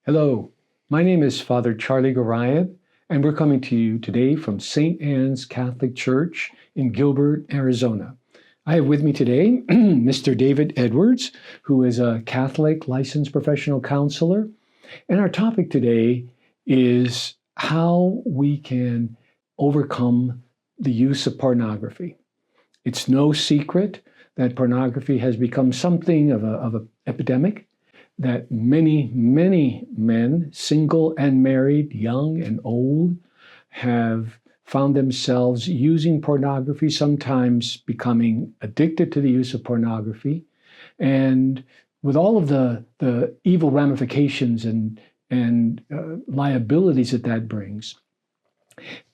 Hello, my name is Father Charlie Goriath, and we're coming to you today from St. Anne's Catholic Church in Gilbert, Arizona. I have with me today Mr. David Edwards, who is a Catholic licensed professional counselor. And our topic today is how we can overcome the use of pornography. It's no secret that pornography has become something of an epidemic, that many men, single and married, young and old, have found themselves using pornography, sometimes becoming addicted to the use of pornography. And with all of the evil ramifications and liabilities that brings.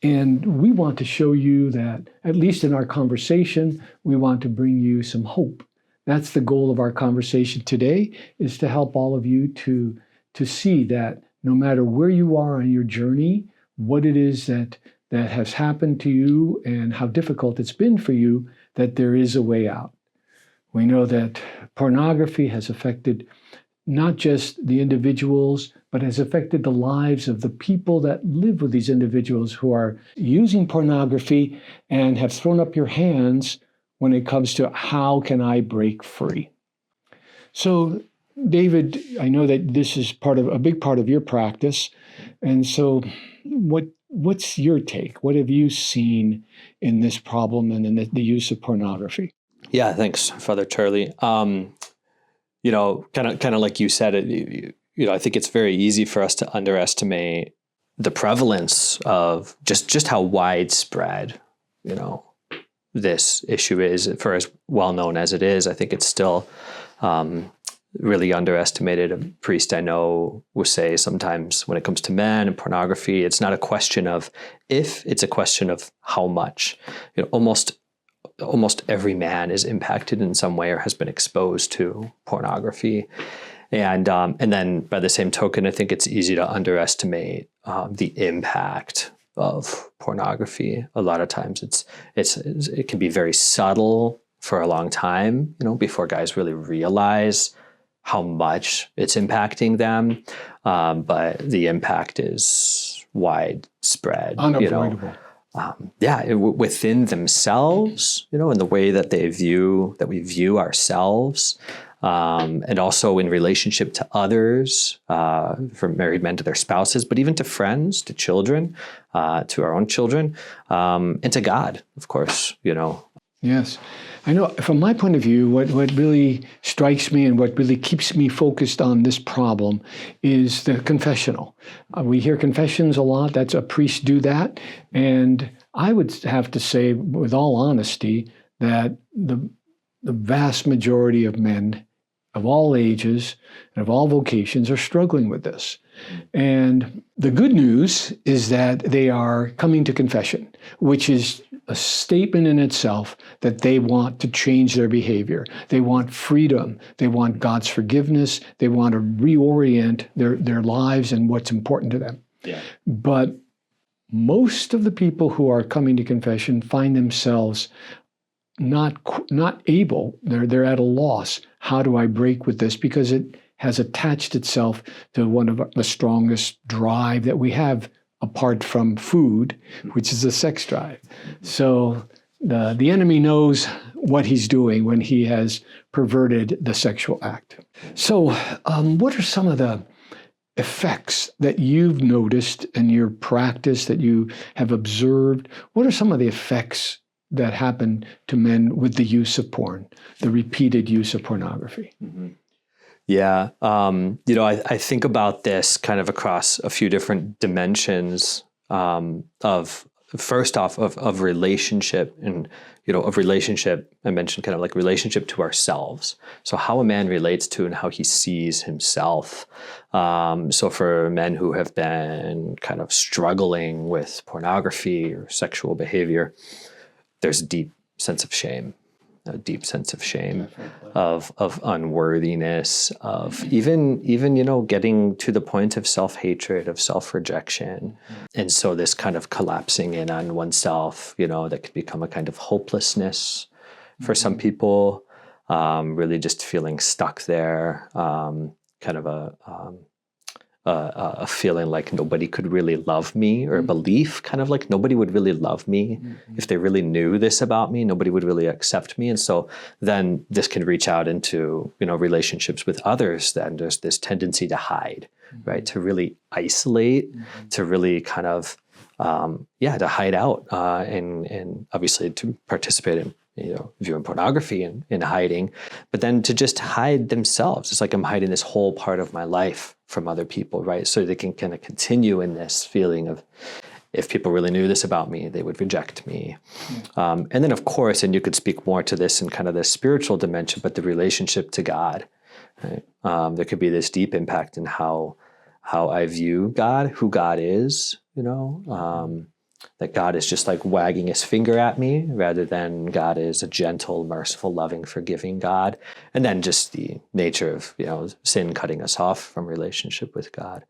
And we want to show you that, at least in our conversation, we want to bring you some hope. That's the goal of our conversation today, is to help all of you to see that no matter where you are on your journey, what it is that has happened to you and how difficult it's been for you, that there is a way out. We know that pornography has affected not just the individuals, but has affected the lives of the people that live with these individuals who are using pornography and have thrown up your hands when it comes to how can I break free. So, David, I know that this is a big part of your practice. And so what's your take? What have you seen in this problem and in the use of pornography? Yeah, thanks, Father Charlie. Kind of like you said, I think it's very easy for us to underestimate the prevalence of just how widespread, this issue is. For as well known as it is, I think it's still really underestimated. A priest I know will say sometimes when it comes to men and pornography, it's not a question of if, it's a question of how much. Almost every man is impacted in some way or has been exposed to pornography. And then by the same token, I think it's easy to underestimate the impact of pornography. A lot of times it can be very subtle for a long time, before guys really realize how much it's impacting them. But the impact is widespread. Unavoidable. Within themselves, in the way that we view ourselves, and also in relationship to others, from married men to their spouses, but even to friends, to children, to our own children, and to God, of course, Yes. I know from my point of view, what really strikes me and what really keeps me focused on this problem is the confessional. We hear confessions a lot. That's a priest do that. And I would have to say, with all honesty, that the vast majority of men of all ages and of all vocations are struggling with this. And the good news is that they are coming to confession, which is a statement in itself that they want to change their behavior. They want freedom. They want God's forgiveness. They want to reorient their lives and what's important to them. Yeah. But most of the people who are coming to confession find themselves not able. They're at a loss. How do I break with this? Because it has attached itself to one of the strongest drive that we have apart from food, which is the sex drive. So the enemy knows what he's doing when he has perverted the sexual act. So what are some of the effects that you've noticed in your practice that you have observed? What are some of the effects that happen to men with the use of porn, the repeated use of pornography? Mm-hmm. Yeah. I think about this kind of across a few different dimensions of relationship and, of relationship. I mentioned kind of like relationship to ourselves. So how a man relates to and how he sees himself. So for men who have been kind of struggling with pornography or sexual behavior, there's a deep sense of shame. Of unworthiness, of even getting to the point of self-hatred, of self-rejection. And so this kind of collapsing in on oneself, that could become a kind of hopelessness for some people, really just feeling stuck there, kind of a feeling like nobody could really love me, or a belief kind of like nobody would really love me. If they really knew this about me, nobody would really accept me. And so then this can reach out into, relationships with others. Then there's this tendency to hide, right? To really isolate, to really kind of, to hide out, and obviously to participate in, viewing pornography and in hiding, but then to just hide themselves. It's like I'm hiding this whole part of my life from other people, right? So they can kind of continue in this feeling of, if people really knew this about me, they would reject me. And then of course, and you could speak more to this in kind of the spiritual dimension, but the relationship to God, right? There could be this deep impact in how I view God, who God is, that God is just like wagging his finger at me, rather than God is a gentle, merciful, loving, forgiving God. And then just the nature of, sin cutting us off from relationship with God.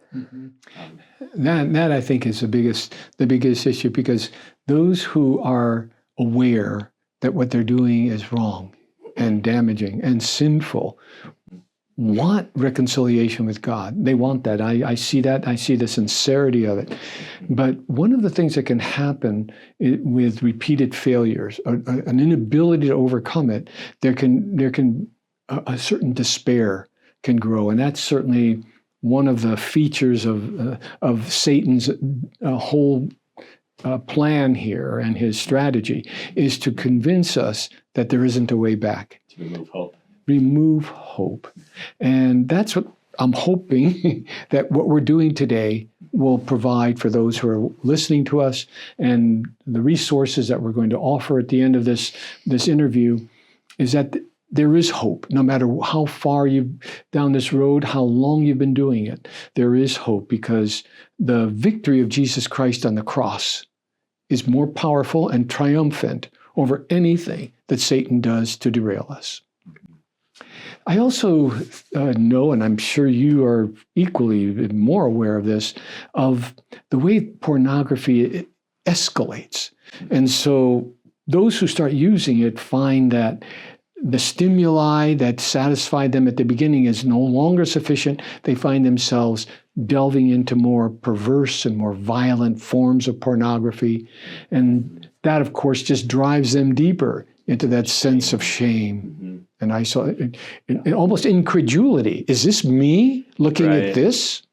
That I think is the biggest issue, because those who are aware that what they're doing is wrong and damaging and sinful want reconciliation with God. They want that. I see that. I see the sincerity of it. But one of the things that can happen with repeated failures, an inability to overcome it, there can a certain despair can grow, and that's certainly one of the features of Satan's whole plan here, and his strategy is to convince us that there isn't a way back. To remove hope. Remove hope. And that's what I'm hoping that what we're doing today will provide for those who are listening to us, and the resources that we're going to offer at the end of this interview is that there is hope. No matter how far you've down this road, how long you've been doing it, there is hope, because the victory of Jesus Christ on the cross is more powerful and triumphant over anything that Satan does to derail us. I also know, and I'm sure you are equally more aware of this, of the way pornography escalates. And so those who start using it find that the stimuli that satisfied them at the beginning is no longer sufficient. They find themselves delving into more perverse and more violent forms of pornography. And that, of course, just drives them deeper into that sense of shame. And I saw it, almost incredulity. Is this me looking at this?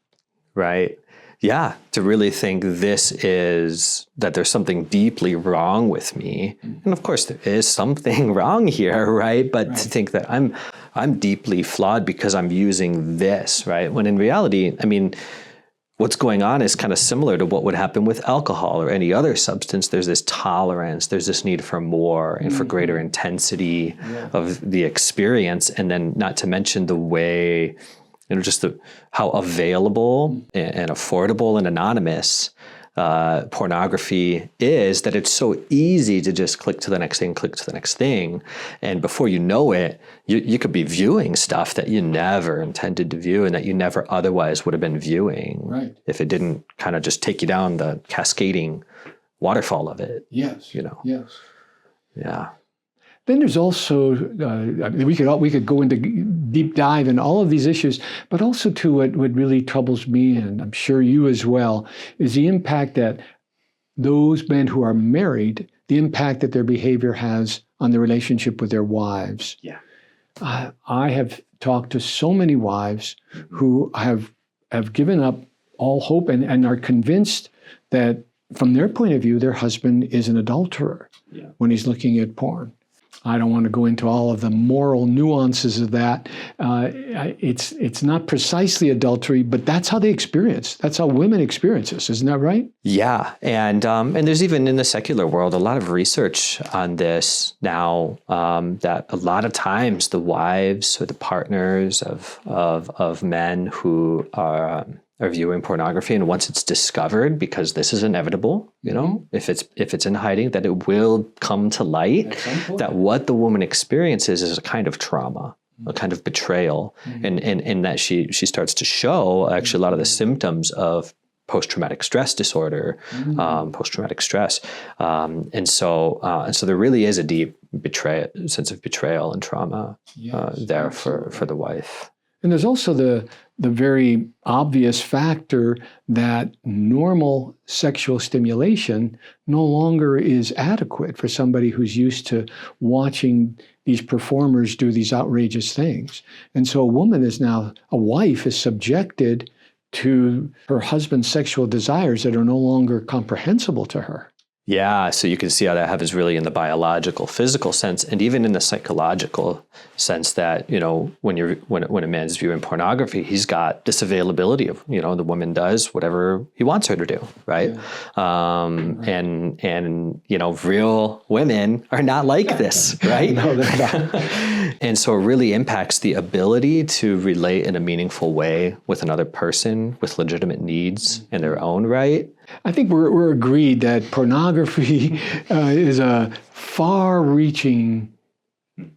Right. Yeah. To really think that there's something deeply wrong with me. And of course there is something wrong here, right? But to think that I'm deeply flawed because I'm using this, right? When in reality, what's going on is kind of similar to what would happen with alcohol or any other substance. There's this tolerance, there's this need for more and for greater intensity of the experience. And then not to mention the way, just how available and affordable and anonymous pornography is, that it's so easy to just click to the next thing. And before you know it, you could be viewing stuff that you never intended to view and that you never otherwise would have been viewing, if it didn't kind of just take you down the cascading waterfall of it. Yes. Yes. Yeah. Then there's also, we could go into deep dive in all of these issues, but also to what really troubles me, and I'm sure you as well, is the impact that those men who are married, the impact that their behavior has on the relationship with their wives. Yeah. I have talked to so many wives who have given up all hope and are convinced that from their point of view, their husband is an adulterer when he's looking at porn. I don't want to go into all of the moral nuances of that. It's not precisely adultery, but that's how they experience. That's how women experience this. Isn't that right? Yeah, and there's even in the secular world a lot of research on this now. That a lot of times the wives or the partners of men who are viewing pornography, and once it's discovered, because this is inevitable, if it's in hiding, that it will come to light, that what the woman experiences is a kind of trauma, a kind of betrayal, and that she starts to show actually a lot of the symptoms of post-traumatic stress disorder, post-traumatic stress, and so there really is a deep sense of betrayal and trauma there for the wife. And there's also the very obvious factor that normal sexual stimulation no longer is adequate for somebody who's used to watching these performers do these outrageous things. And so a wife is subjected to her husband's sexual desires that are no longer comprehensible to her. Yeah, so you can see how that happens really in the biological, physical sense, and even in the psychological sense that, when a man's viewing pornography, he's got this availability of, the woman does whatever he wants her to do, right? Yeah. And real women are not like this, right? No, they're not. And so it really impacts the ability to relate in a meaningful way with another person with legitimate needs in their own right. I think we're agreed that pornography is a far-reaching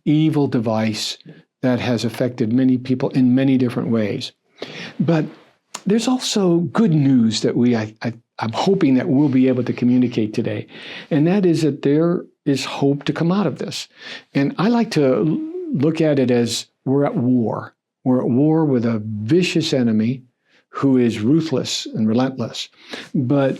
evil device that has affected many people in many different ways. But there's also good news that I'm hoping that we'll be able to communicate today, and that is that there is hope to come out of this. And I like to look at it as we're at war. We're at war with a vicious enemy who is ruthless and relentless. But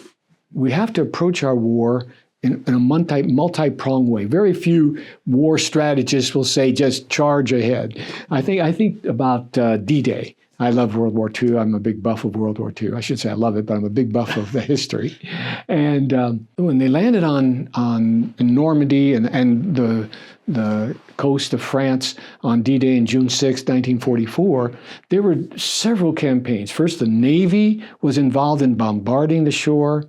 we have to approach our war in a multi-pronged way. Very few war strategists will say just charge ahead. I think about D-Day. I love World War II. I'm a big buff of World War II. I should say I love it, but I'm a big buff of the history. And when they landed on Normandy and the coast of France on D-Day in June 6, 1944, there were several campaigns. First, the Navy was involved in bombarding the shore.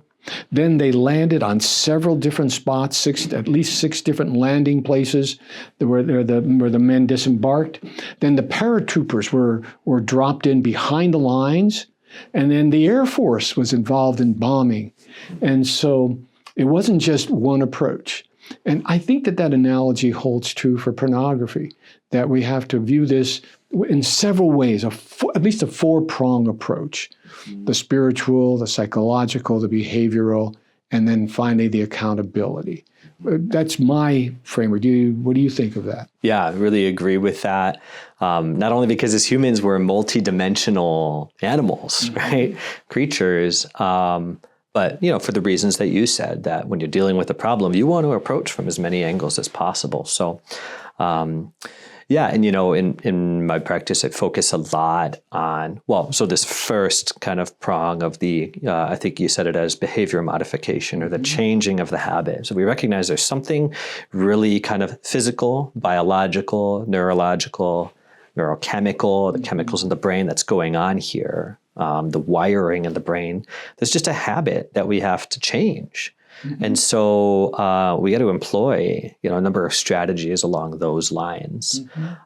Then they landed on several different spots, at least six different landing places where the men disembarked. Then the paratroopers were dropped in behind the lines. And then the Air Force was involved in bombing. And so it wasn't just one approach. And I think that analogy holds true for pornography, that we have to view this in several ways, at least a four-prong approach: the spiritual, the psychological, the behavioral, and then finally the accountability. That's my framework. What do you think of that? Yeah, I really agree with that. Not only because as humans, we're multidimensional animals, right? Creatures. But, for the reasons that you said, that when you're dealing with a problem, you want to approach from as many angles as possible. So, yeah, and, in my practice, I focus a lot on, so this first kind of prong of I think you said it as behavior modification, or the changing of the habit. So we recognize there's something really kind of physical, biological, neurological, neurochemical, the chemicals in the brain that's going on here. The wiring in the brain, there's just a habit that we have to change. And so we got to employ, a number of strategies along those lines.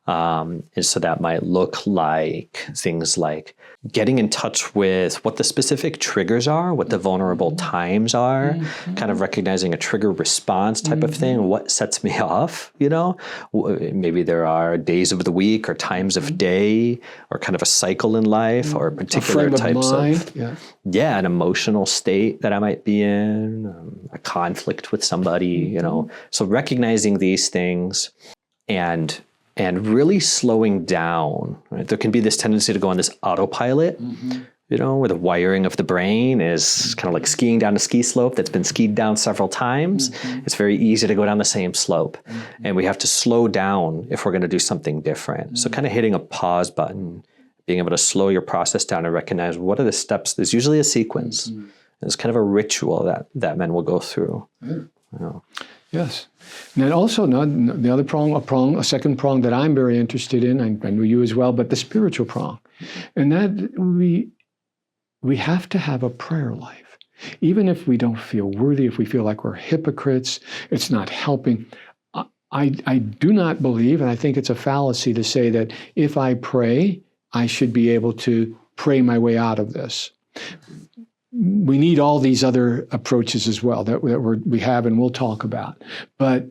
And so that might look like things like getting in touch with what the specific triggers are, what the vulnerable times are, kind of recognizing a trigger response type of thing. What sets me off, Maybe there are days of the week or times of day or kind of a cycle in life or particular types of an emotional state that I might be in, a conflict with somebody, So recognizing these things and really slowing down, right? There can be this tendency to go on this autopilot, where the wiring of the brain is kind of like skiing down a ski slope that's been skied down several times. It's very easy to go down the same slope. And we have to slow down if we're going to do something different. So kind of hitting a pause button, being able to slow your process down and recognize what are the steps. There's usually a sequence. There's kind of a ritual that men will go through. Yes. And then also the other a second prong that I'm very interested in, I know you as well, but the spiritual prong. And that we have to have a prayer life. Even if we don't feel worthy, if we feel like we're hypocrites, it's not helping. I do not believe, and I think it's a fallacy to say that if I pray, I should be able to pray my way out of this. We need all these other approaches as well that we have and we'll talk about. But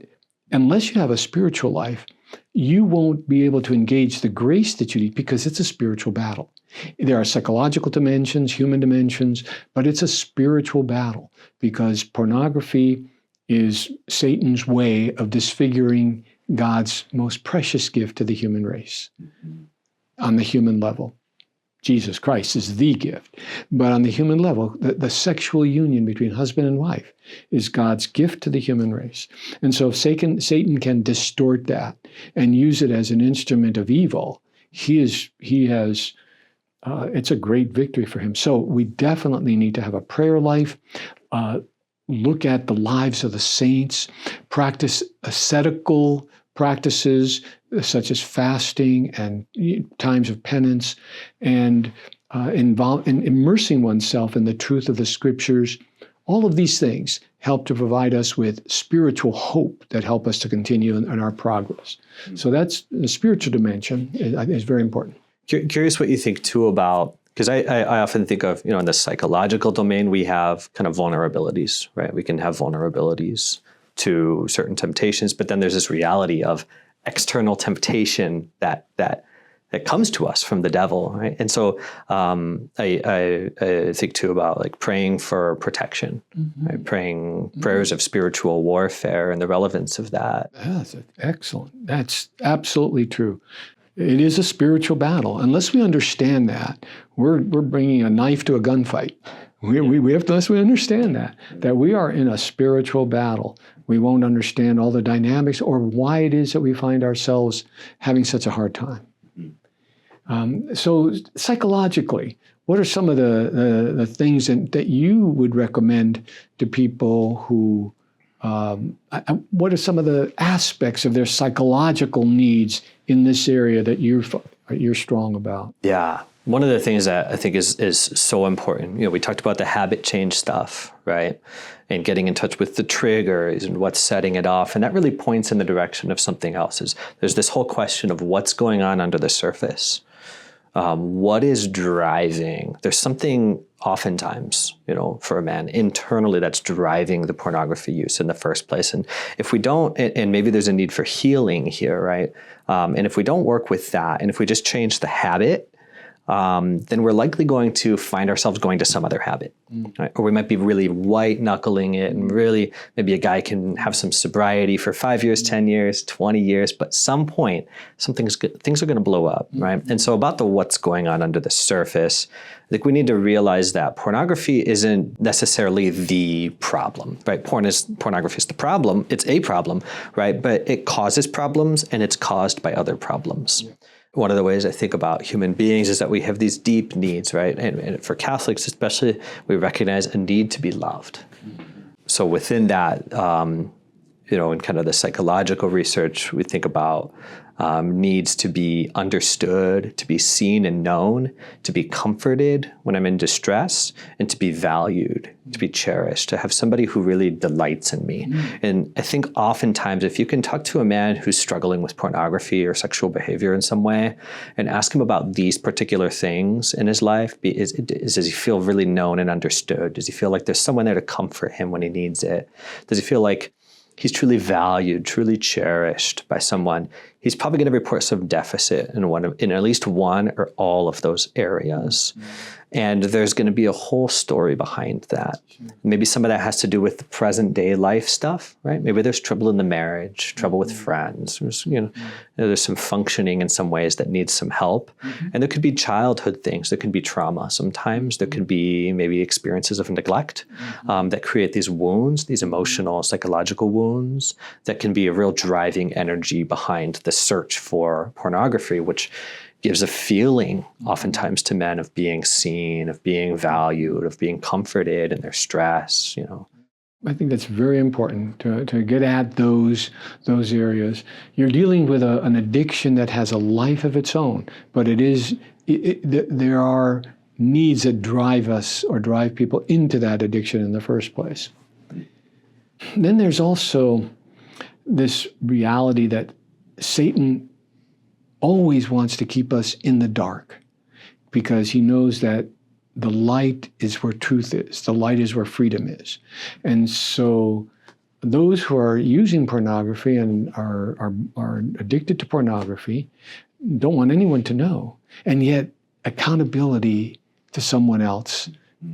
unless you have a spiritual life, you won't be able to engage the grace that you need because it's a spiritual battle. There are psychological dimensions, human dimensions, but it's a spiritual battle because pornography is Satan's way of disfiguring God's most precious gift to the human race. on the human level. Jesus Christ is the gift. But on the human level, the sexual union between husband and wife is God's gift to the human race. And so if Satan can distort that and use it as an instrument of evil, it's a great victory for him. So we definitely need to have a prayer life, look at the lives of the saints, practice ascetical practices such as fasting and times of penance, and involve in immersing oneself in the truth of the scriptures. All of these things help to provide us with spiritual hope that help us to continue in our progress. So that's the spiritual dimension is very important. Curious what you think too about, because I often think of, in the psychological domain, we have kind of vulnerabilities, right? We can have vulnerabilities to certain temptations, but then there's this reality of external temptation that comes to us from the devil, right? And so I think too about like praying for protection, right? Praying prayers of spiritual warfare and the relevance of that. That's excellent. That's absolutely true. It is a spiritual battle. Unless we understand that, we're bringing a knife to a gunfight. We have to, unless we understand that we are in a spiritual battle. We won't understand all the dynamics or why it is that we find ourselves having such a hard time. So psychologically, what are some of the things that you would recommend to people who, what are some of the aspects of their psychological needs in this area that you're strong about? Yeah. One of the things that I think is so important, we talked about the habit change stuff, right? And getting in touch with the triggers and what's setting it off. And that really points in the direction of something else. There's this whole question of what's going on under the surface. What is driving? There's something oftentimes, for a man internally that's driving the pornography use in the first place. And if we don't, and maybe there's a need for healing here, right? And if we don't work with that, and if we just change the habit, then we're likely going to find ourselves going to some other habit. Right? Or we might be really white knuckling it, and really maybe a guy can have some sobriety for 5 years, 10 years, 20 years, but at some point, things are going to blow up, right? And so about what's going on under the surface, I think we need to realize that pornography isn't necessarily the problem, right? Pornography is the problem. It's a problem, right? But it causes problems, and it's caused by other problems. Yeah. One of the ways I think about human beings is that we have these deep needs, right? And for Catholics especially, we recognize a need to be loved. So within that, in kind of the psychological research, we think about needs to be understood, to be seen and known, to be comforted when I'm in distress, and to be valued, to be cherished, to have somebody who really delights in me. And I think oftentimes if you can talk to a man who's struggling with pornography or sexual behavior in some way and ask him about these particular things in his life, does he feel really known and understood? Does he feel like there's someone there to comfort him when he needs it? Does he feel like he's truly valued, truly cherished by someone? He's probably going to report some deficit in at least one or all of those areas. And there's going to be a whole story behind that. Maybe some of that has to do with the present day life stuff, right? Maybe there's trouble in the marriage, trouble with friends. There's some functioning in some ways that needs some help. And there could be childhood things. There could be trauma sometimes. There could be maybe experiences of neglect that create these wounds, these emotional, psychological wounds that can be a real driving energy behind the search for pornography, which gives a feeling oftentimes to men of being seen, of being valued, of being comforted in their stress, I think that's very important to get at those areas. You're dealing with an addiction that has a life of its own, but there are needs that drive us or drive people into that addiction in the first place. Then there's also this reality that Satan always wants to keep us in the dark because he knows that the light is where truth is. The light is where freedom is. And so those who are using pornography and are addicted to pornography don't want anyone to know. And yet accountability to someone else,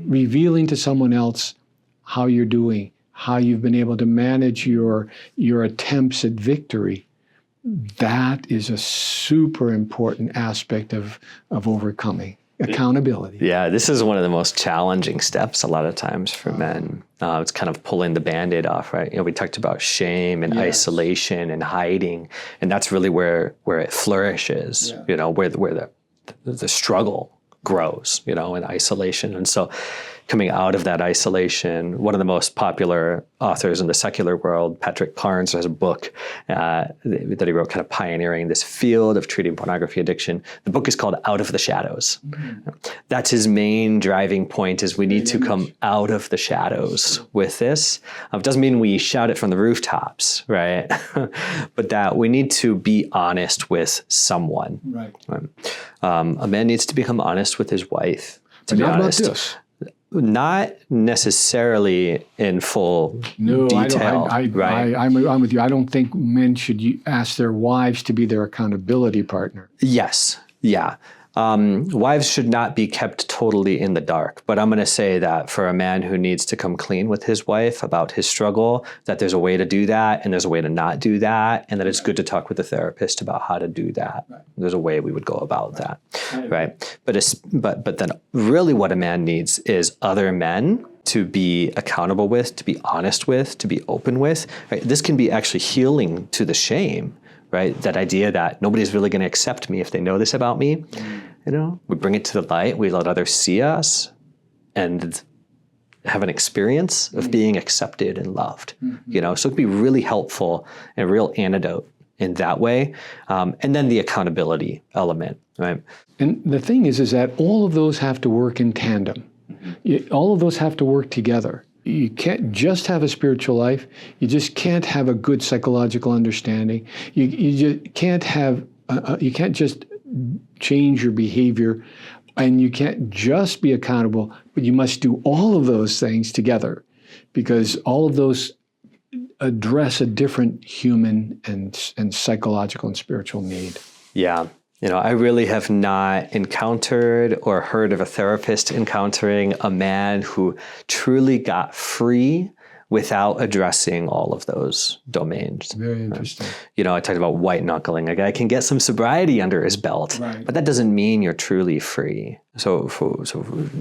revealing to someone else how you're doing, how you've been able to manage your attempts at victory that is a super important aspect of overcoming. Accountability. Yeah, this is one of the most challenging steps a lot of times for men. It's kind of pulling the Band-Aid off, right? We talked about shame and isolation and hiding, and that's really where it flourishes. Where the struggle grows. In isolation, and so coming out of that isolation, one of the most popular authors in the secular world, Patrick Carnes, has a book that he wrote kind of pioneering this field of treating pornography addiction. The book is called Out of the Shadows. Mm-hmm. That's his main driving point, is we need to come out of the shadows with this. It doesn't mean we shout it from the rooftops, right? But that we need to be honest with someone. Right. A man needs to become honest with his wife, to be honest. About this? Not necessarily in full detail. Right? I'm with you. I don't think men should ask their wives to be their accountability partner. Yes. Yeah. Wives should not be kept totally in the dark. But I'm going to say that for a man who needs to come clean with his wife about his struggle, that there's a way to do that and there's a way to not do that, and that it's good to talk with a therapist about how to do that. Right. There's a way we would go about that. Right. But then really what a man needs is other men to be accountable with, to be honest with, to be open with. Right? This can be actually healing to the shame. Right? That idea that nobody's really going to accept me if they know this about me. We bring it to the light. We let others see us and have an experience of being accepted and loved. So it can be really helpful and a real antidote in that way. And then the accountability element, right? And the thing is that all of those have to work in tandem. All of those have to work together. You can't just have a spiritual life. You just can't have a good psychological understanding. You just can't have. You can't just change your behavior, and you can't just be accountable. But you must do all of those things together, because all of those address a different human and psychological and spiritual need. Yeah. I really have not encountered or heard of a therapist encountering a man who truly got free without addressing all of those domains. Very interesting. I talked about white knuckling. A guy can get some sobriety under his belt, but that doesn't mean you're truly free. So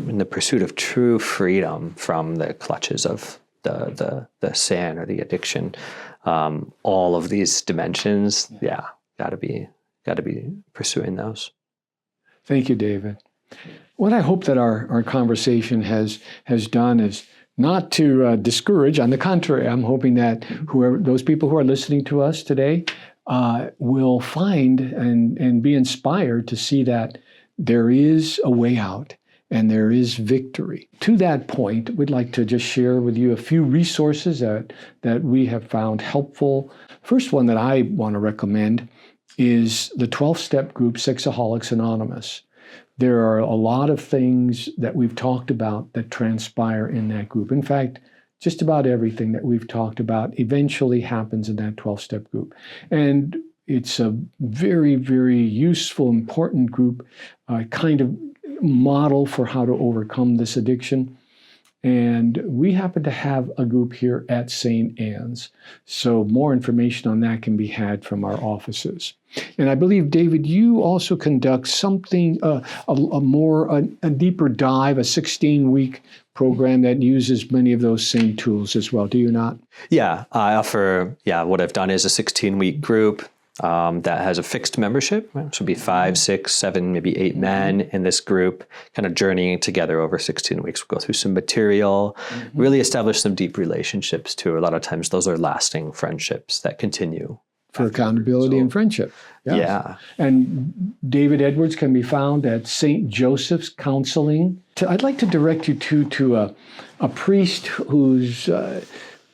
in the pursuit of true freedom from the clutches of the sin or the addiction, all of these dimensions, got to be pursuing those. Thank you, David. What I hope that our conversation has done is not to discourage. On the contrary, I'm hoping that those people who are listening to us today will find and be inspired to see that there is a way out and there is victory. To that point, we'd like to just share with you a few resources that we have found helpful. First one that I want to recommend is the 12-step group, Sexaholics Anonymous. There are a lot of things that we've talked about that transpire in that group. In fact, just about everything that we've talked about eventually happens in that 12-step group. And it's a very, very useful, important group, kind of model for how to overcome this addiction. And we happen to have a group here at St. Anne's. So more information on that can be had from our offices. And I believe, David, you also conduct something, a deeper dive, a 16-week program that uses many of those same tools as well. Do you not? Yeah, I offer, what I've done is a 16-week group that has a fixed membership. So it'll be 5, 6, 7, maybe 8 men in this group, kind of journeying together over 16 weeks. We'll go through some material, really establish some deep relationships too. A lot of times those are lasting friendships that continue. For accountability and friendship. Yes. Yeah. And David Edwards can be found at St. Joseph's Counseling. I'd like to direct you to a priest whose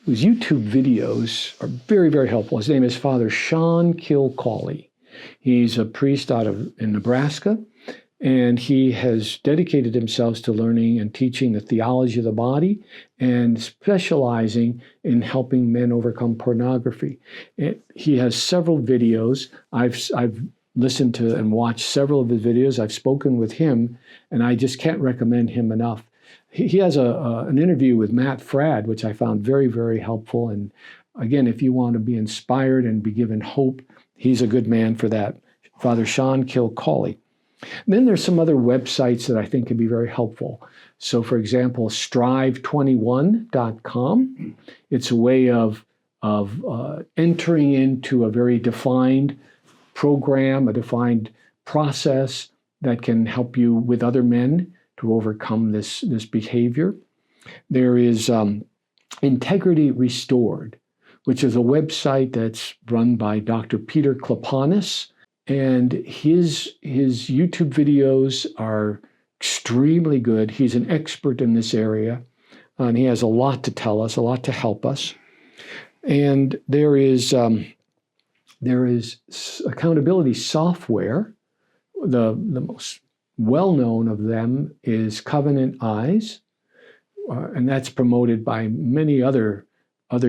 YouTube videos are very, very helpful. His name is Father Sean Kilcawley. He's a priest in Nebraska, and he has dedicated himself to learning and teaching the theology of the body and specializing in helping men overcome pornography. He has several videos. I've listened to and watched several of his videos. I've spoken with him, and I just can't recommend him enough. He has an interview with Matt Fradd, which I found very, very helpful, and Again, if you want to be inspired and be given hope, he's a good man for that. Father Sean Kilcawley. Then there's some other websites that I think can be very helpful. So, for example, strive21.com. It's a way of entering into a very defined program, a defined process that can help you with other men to overcome this behavior. There is Integrity Restored, which is a website that's run by Dr. Peter Klapanis, and his YouTube videos are extremely good. He's an expert in this area, and he has a lot to tell us, a lot to help us. And there is accountability software. The most well-known of them is Covenant Eyes, and that's promoted by many other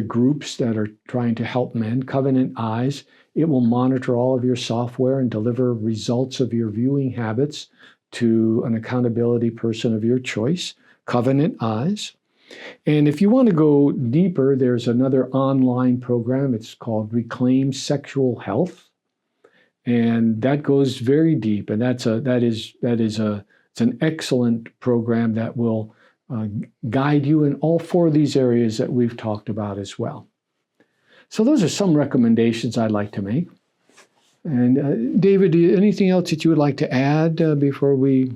groups that are trying to help men. Covenant Eyes, it will monitor all of your software and deliver results of your viewing habits to an accountability person of your choice. Covenant Eyes. And if you want to go deeper, there's another online program. It's called Reclaim Sexual Health. And that goes very deep. And it's an excellent program that will guide you in all four of these areas that we've talked about as well. So those are some recommendations I'd like to make. And David, anything else that you would like to add before we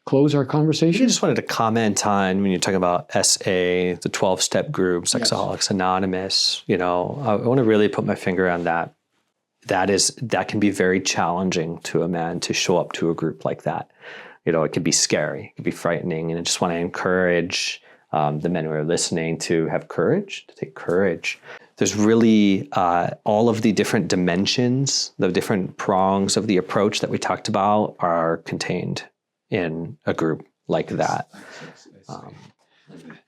close our conversation? I just wanted to comment on when you're talking about SA, the 12-step group, Sexaholics Anonymous. I want to really put my finger on that. That can be very challenging to a man to show up to a group like that. It could be scary, it could be frightening, and I just want to encourage the men who are listening to have courage, to take courage. There's really all of the different dimensions, the different prongs of the approach that we talked about are contained in a group like that.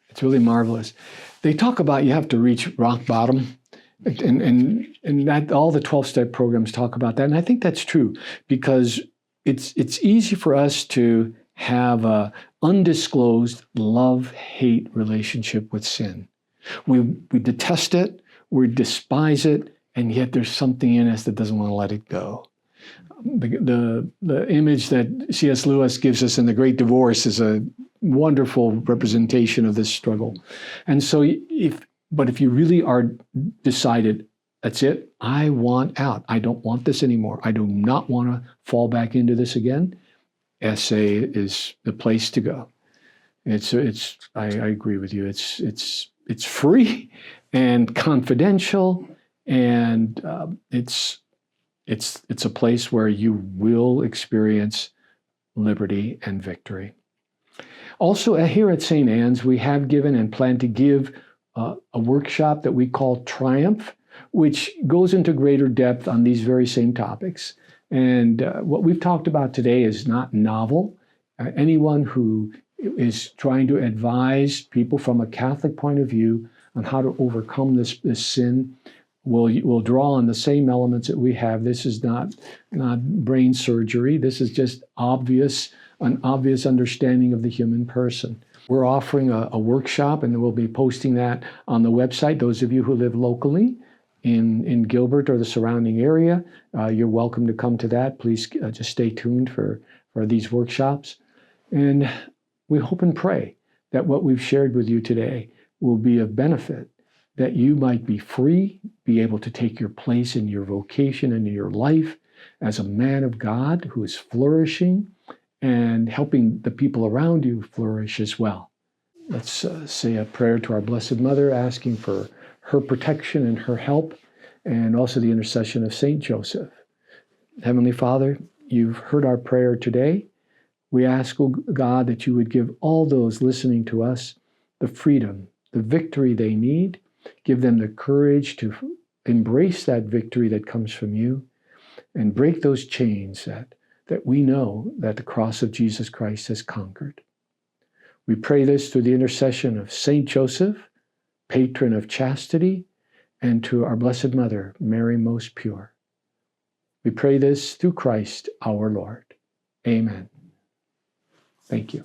It's really marvelous. They talk about you have to reach rock bottom, and that all the 12-step programs talk about that, and I think that's true because it's easy for us to have a undisclosed love-hate relationship with sin. We detest it, we despise it, and yet there's something in us that doesn't want to let it go. The image that C.S. Lewis gives us in The Great Divorce is a wonderful representation of this struggle. And so if you really are decided, that's it, I want out. I don't want this anymore. I do not want to fall back into this again. SA is the place to go. I agree with you. It's free and confidential, and it's a place where you will experience liberty and victory. Also, here at St. Anne's, we have given and plan to give a workshop that we call Triumph, which goes into greater depth on these very same topics. And what we've talked about today is not novel. Anyone who is trying to advise people from a Catholic point of view on how to overcome this sin will draw on the same elements that we have. This is not brain surgery. This is just an obvious understanding of the human person. We're offering a workshop, and we'll be posting that on the website. Those of you who live locally in Gilbert or the surrounding area, you're welcome to come to that. Please just stay tuned for these workshops. And we hope and pray that what we've shared with you today will be of benefit, that you might be free, be able to take your place in your vocation and in your life as a man of God who is flourishing and helping the people around you flourish as well. Let's say a prayer to our Blessed Mother, asking for her protection and her help, and also the intercession of Saint Joseph. Heavenly Father, you've heard our prayer today. We ask, O God, that you would give all those listening to us the freedom, the victory they need. Give them the courage to embrace that victory that comes from you and break those chains that we know that the cross of Jesus Christ has conquered. We pray this through the intercession of Saint Joseph, patron of chastity, and to our Blessed Mother, Mary most pure. We pray this through Christ our Lord. Amen. Thank you.